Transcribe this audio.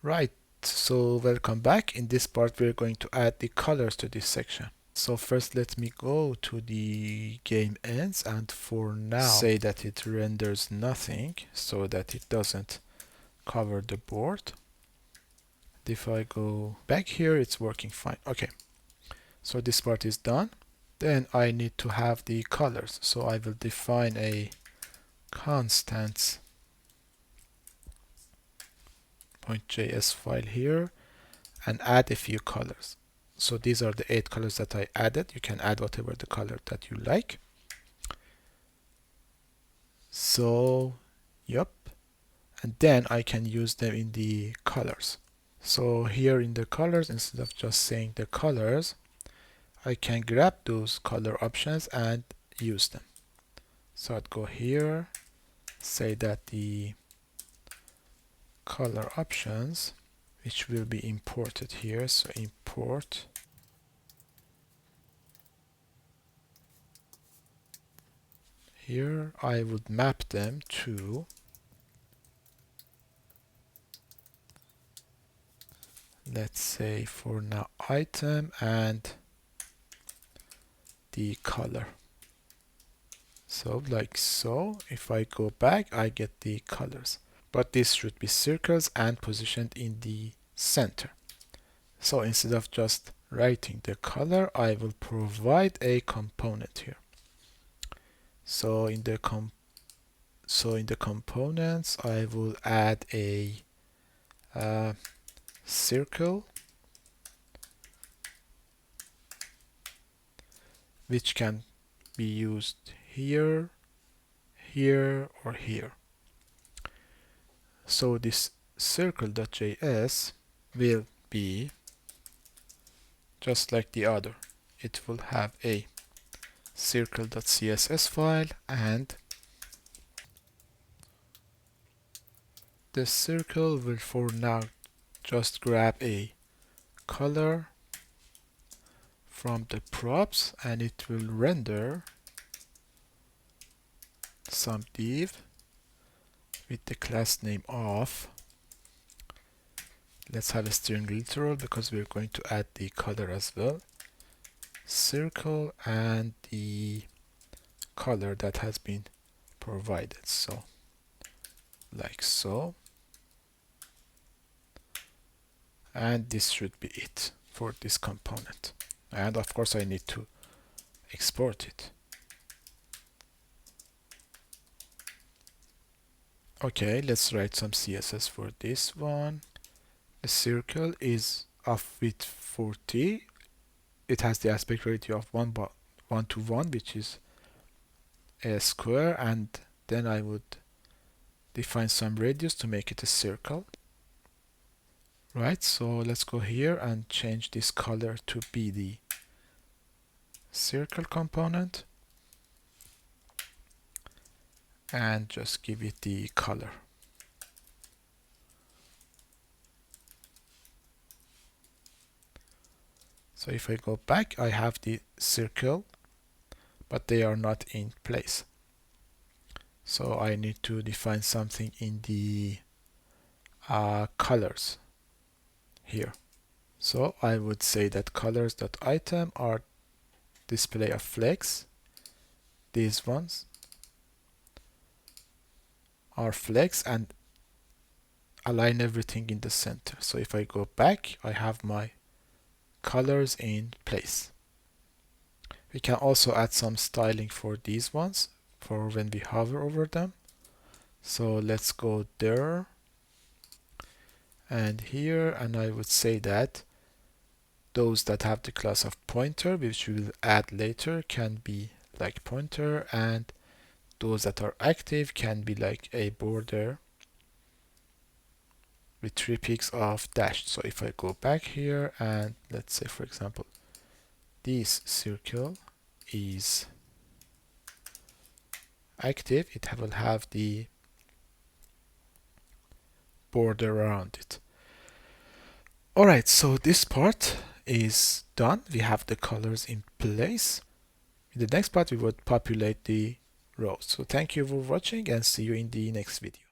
Right, so welcome back. In this part we're going to add the colors to this section. So first let me go to the game ends, and for now say that it renders nothing so that it doesn't cover the board. If I go back here, it's working fine. Okay, so this part is done. Then I need to have the colors, so I will define a constants .js file here and add a few colors. So these are the 8 colors that I added. You can add whatever the color that you like. So yep, and then I can use them in the colors. So here in the colors, instead of just saying the colors, I can grab those color options and use them. So I'd go here, say that the color options, which will be imported here, so import here, I would map them to, let's say for now, item and the color. So like so, if I go back, I get the colors. But this should be circles and positioned in the center. So instead of just writing the color, I will provide a component here. So in the components, I will add a circle, which can be used here, here, or here. So this circle.js will be just like the other. It will have a circle.css file, and the circle will for now just grab a color from the props, and it will render some div with the class name of, let's have a string literal because we're going to add the color as well, circle, and the color that has been provided. So like so, and this should be it for this component. And of course I need to export it. Okay, let's write some CSS for this one. The circle is of width 40. It has the aspect ratio of 1:1, which is a square, and then I would define some radius to make it a circle. Right, so let's go here and change this color to be the circle component, and just give it the color. So if I go back, I have the circle, but they are not in place. So I need to define something in the colors here. So I would say that colors.item are display of flex. These ones are flex, and align everything in the center. So if I go back, I have my colors in place. We can also add some styling for these ones for when we hover over them. So let's go there and here, and I would say that those that have the class of pointer, which we will add later, can be like pointer, and those that are active can be like a border with 3 peaks of dashed. So if I go back here and let's say for example this circle is active, it will have the border around it. Alright, so this part is done. We have the colors in place. In the next part we would populate the rows. So thank you for watching and see you in the next video.